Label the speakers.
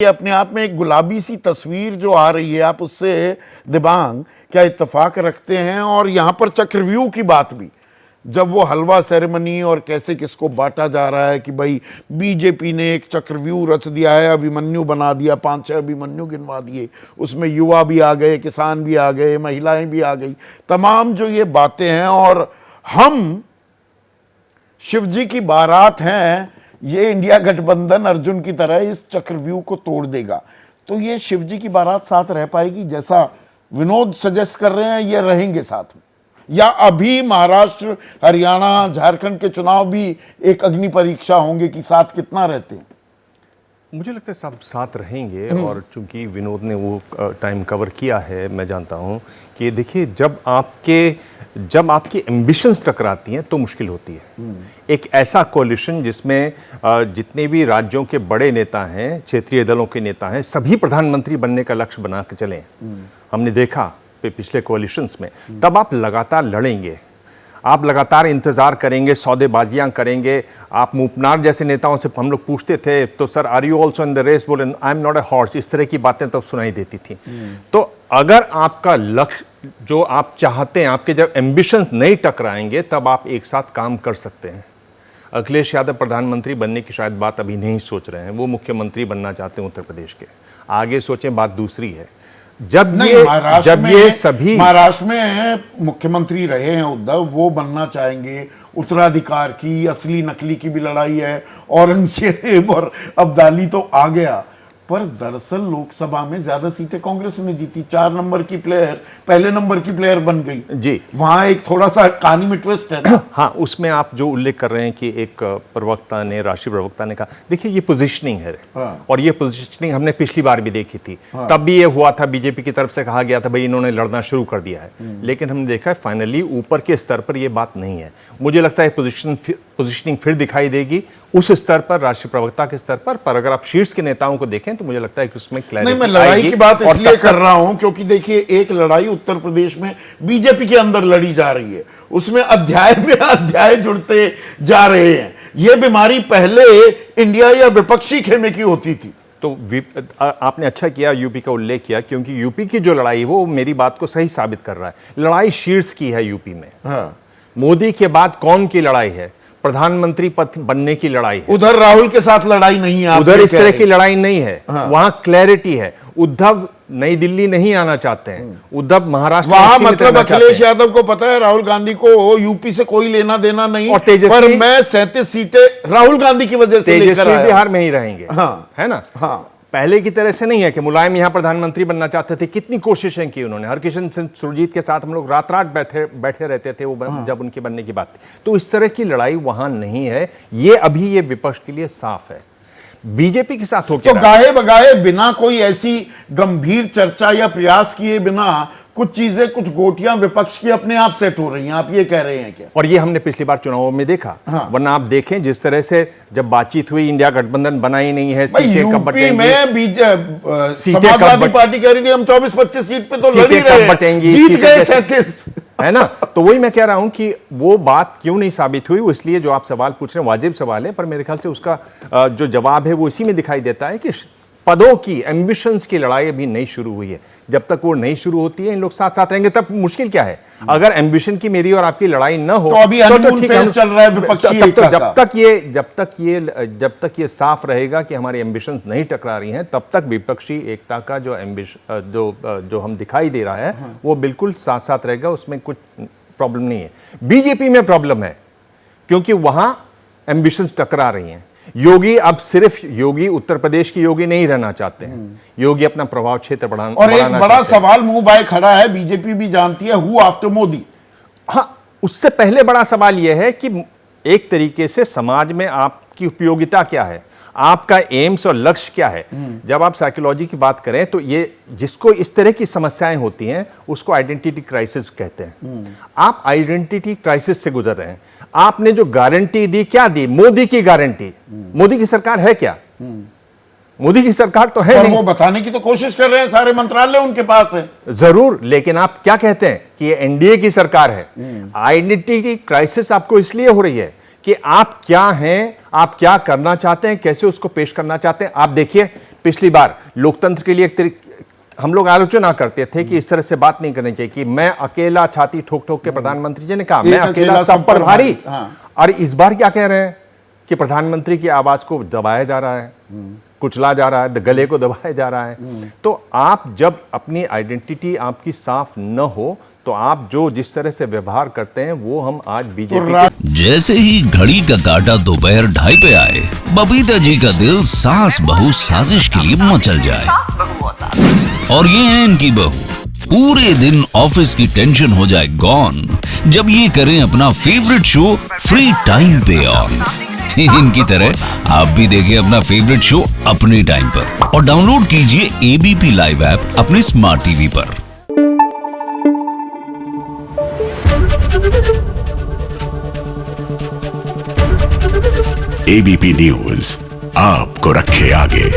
Speaker 1: ये अपने आप में एक गुलाबी सी तस्वीर जो आ रही है, आप उससे दिबांग क्या इत्तेफाक रखते हैं? और यहाँ पर चक्रव्यूह की बात भी, जब वो हलवा सेरेमनी और कैसे किसको बांटा जा रहा है कि भाई बीजेपी ने एक चक्रव्यूह रच दिया है, अभिमन्यु बना दिया, 5-6 अभिमन्यु गिनवा दिए, उसमें युवा भी आ गए, किसान भी आ गए, महिलाएं भी आ गई, तमाम जो ये बातें हैं। और हम शिवजी की बारात हैं, ये इंडिया गठबंधन अर्जुन की तरह इस चक्रव्यूह को तोड़ देगा। तो ये शिवजी की बारात साथ रह पाएगी जैसा विनोद सजेस्ट कर रहे हैं, ये रहेंगे साथ में? या अभी महाराष्ट्र, हरियाणा, झारखंड के चुनाव भी एक अग्नि परीक्षा होंगे कि साथ कितना रहते हैं?
Speaker 2: मुझे लगता है सब साथ रहेंगे। और चूंकि विनोद ने वो टाइम कवर किया है, मैं जानता हूं कि देखिए जब आपकी एम्बिशंस टकराती हैं तो मुश्किल होती है। एक ऐसा कोलिशन जिसमें जितने भी राज्यों के बड़े नेता हैं, क्षेत्रीय दलों के नेता हैं, सभी प्रधानमंत्री बनने का लक्ष्य बना के चलें, हमने देखा पिछले कोलिशंस में, तब आप लगातार लड़ेंगे, आप लगातार इंतजार करेंगे, सौदेबाजियां करेंगे। आप मूपनार जैसे नेताओं से हम लोग पूछते थे तो sir are you also in the race, बोले I am not a horse, इस तरह की बातें तब सुनाई देती थी। तो अगर आपका लक्ष्य जो आप चाहते हैं, आपके जब एम्बिशंस नहीं टकराएंगे, तब आप एक साथ काम कर सकते हैं। अखिलेश यादव प्रधानमंत्री बनने की शायद बात अभी नहीं सोच रहे हैं, वो मुख्यमंत्री बनना चाहते हैं उत्तर प्रदेश के। आगे सोचें, बात दूसरी है।
Speaker 1: महाराष्ट्र में मुख्यमंत्री रहे हैं उद्धव, वो बनना चाहेंगे। उत्तराधिकार की, असली नकली की भी लड़ाई है, औरंगजेब और अब्दाली तो आ गया, पर दरअसल लोकसभा में ज्यादा सीटें कांग्रेस ने जीती। 4 नंबर की प्लेयर पहले नंबर की प्लेयर बन गई
Speaker 2: जी।
Speaker 1: वहां एक थोड़ा सा कहानी में ट्विस्ट है ना।
Speaker 2: हाँ, उसमें आप जो उल्लेख कर रहे हैं कि एक प्रवक्ता ने, राष्ट्रीय प्रवक्ता ने कहा, देखिए ये पोजीशनिंग है।
Speaker 1: हाँ।
Speaker 2: और ये पोजीशनिंग हमने पिछली बार भी देखी थी। हाँ। तब भी ये हुआ था, बीजेपी की तरफ से कहा गया था भाई इन्होंने लड़ना शुरू कर दिया है, लेकिन हमने देखा है फाइनली ऊपर के स्तर पर ये बात नहीं है। मुझे लगता है पोजीशनिंग फिर दिखाई देगी उस स्तर पर, राष्ट्रीय प्रवक्ता के स्तर पर अगर आप शीर्ष के नेताओं को देखें तो मुझे लगता है कि उसमें क्लैरिटी
Speaker 1: नहीं, मैं लड़ाई की बात इसलिए कर रहा हूं क्योंकि देखिए एक लड़ाई उत्तर प्रदेश में बीजेपी के अंदर लड़ी जा रही है, उसमें अध्याय में अध्याय जुड़ते जा रहे हैं। यह बीमारी पहले इंडिया या विपक्षी खेमे की होती थी।
Speaker 2: तो आपने अच्छा किया यूपी का उल्लेख किया, क्योंकि यूपी की जो लड़ाई वो मेरी बात को सही साबित कर रहा है। लड़ाई शीर्ष की है यूपी में।
Speaker 1: हाँ।
Speaker 2: मोदी के बाद कौन की लड़ाई है? प्रधानमंत्री पद बनने की लड़ाई है।
Speaker 1: उधर राहुल के साथ लड़ाई नहीं है,
Speaker 2: उधर इस तरह की लड़ाई नहीं है।
Speaker 1: हाँ।
Speaker 2: वहां क्लैरिटी है। उद्धव नई दिल्ली नहीं आना चाहते हैं, उद्धव महाराष्ट्र
Speaker 1: वहां मतलब अखिलेश यादव को पता है राहुल गांधी को यूपी से कोई लेना देना नहीं,
Speaker 2: और पर
Speaker 1: मैं 37 सीटें राहुल गांधी की वजह से लेकर आया।
Speaker 2: बिहार में ही रहेंगे।
Speaker 1: हाँ।
Speaker 2: है ना।
Speaker 1: हाँ।
Speaker 2: पहले की तरह से नहीं है कि मुलायम यहां प्रधानमंत्री बनना चाहते थे। कितनी कोशिशें की उन्होंने, हरकिशन सिंह सुरजीत के साथ हम लोग रात रात बैठे रहते थे वो जब उनके बनने की बात थी। तो इस तरह की लड़ाई वहां नहीं है। ये अभी ये विपक्ष के लिए साफ है। बीजेपी के साथ होकर
Speaker 1: तो गाहे बगाहे बिना कोई ऐसी गंभीर चर्चा या प्रयास किए बिना कुछ चीजें, कुछ गोटियां विपक्ष की अपने आप सेट हो रही हैं, आप ये कह रहे हैं क्या? और
Speaker 2: ये हमने पिछली बार चुनावों में देखा।
Speaker 1: हाँ।
Speaker 2: वरना आप देखें जिस तरह से जब बातचीत हुई, इंडिया गठबंधन बना ही नहीं है।
Speaker 1: यूपी में समाजवादी पार्टी कह रही थी हम 24-25 सीट पे तो लड़ ही रहे हैं, जीत गए 37,
Speaker 2: है ना। तो वही मैं कह रहा हूं कि वो बात क्यों नहीं साबित हुई, इसलिए जो आप सवाल पूछ रहे हैं वाजिब सवाल है, पर मेरे ख्याल से उसका जो जवाब है वो इसी में दिखाई देता है कि पदों की, एम्बिशंस की लड़ाई अभी नहीं शुरू हुई है। जब तक वो नहीं शुरू होती है, इन लोग साथ साथ रहेंगे। तब मुश्किल क्या है? अगर एम्बिशन की मेरी और आपकी लड़ाई न हो
Speaker 1: तो अभी हनीमून फेज चल रहा है विपक्षी एकता का।
Speaker 2: जब तक ये साफ रहेगा कि हमारी एम्बिशंस नहीं टकरा रही हैं, तब तक विपक्षी एकता का जो एम्बिशन जो हम दिखाई दे रहा है वो बिल्कुल साथ साथ रहेगा, उसमें कुछ प्रॉब्लम नहीं है। बीजेपी में प्रॉब्लम है क्योंकि वहां एम्बिशंस टकरा रही हैं। योगी अब सिर्फ योगी उत्तर प्रदेश की योगी नहीं रहना चाहते हैं, योगी अपना प्रभाव क्षेत्र बढ़ाना।
Speaker 1: और एक बड़ा सवाल मुंह बाय खड़ा है, बीजेपी भी जानती है, हु आफ्टर मोदी।
Speaker 2: हाँ, उससे पहले बड़ा सवाल यह है कि एक तरीके से समाज में आपकी उपयोगिता क्या है, आपका एम्स और लक्ष्य क्या है। जब आप साइकोलॉजी की बात करें तो ये जिसको इस तरह की समस्याएं होती हैं उसको आइडेंटिटी क्राइसिस कहते हैं। आप आइडेंटिटी क्राइसिस से गुजर रहे हैं। आपने जो गारंटी दी, क्या दी? मोदी की गारंटी। मोदी की सरकार है क्या? मोदी की सरकार तो है नहीं।
Speaker 1: वो बताने की तो कोशिश कर रहे हैं, सारे मंत्रालय उनके पास है।
Speaker 2: जरूर, लेकिन आप क्या कहते हैं कि ये एनडीए की सरकार है। आइडेंटिटी क्राइसिस आपको इसलिए हो रही है कि आप क्या हैं, आप क्या करना चाहते हैं, कैसे उसको पेश करना चाहते हैं। आप देखिए, पिछली बार लोकतंत्र के लिए हम लोग आलोचना करते थे कि इस तरह से बात नहीं करनी चाहिए कि मैं अकेला छाती ठोक ठोक के, प्रधानमंत्री जी ने कहा मैं अकेला सब पर भारी। और इस बार क्या कह रहे हैं कि प्रधानमंत्री की आवाज को दबाया जा रहा है, कुचला जा रहा है, गले को दबाया जा रहा है। तो आप जब अपनी आइडेंटिटी आपकी साफ न हो तो आप जो जिस तरह से व्यवहार करते हैं वो हम आज बीजेपी
Speaker 3: जैसे ही घड़ी का काटा दोपहर 2:30 पे आए, बबीता जी का दिल सास बहू साजिश के लिए मचल जाए। और ये है इनकी बहू, पूरे दिन ऑफिस की टेंशन हो जाए गॉन जब ये करें अपना फेवरेट शो फ्री टाइम पे ऑन। इनकी तरह आप भी देखिए अपना फेवरेट शो अपने टाइम पर और डाउनलोड कीजिए एबीपी लाइव ऐप अपने स्मार्ट टीवी पर।
Speaker 4: एबीपी न्यूज आपको रखे आगे।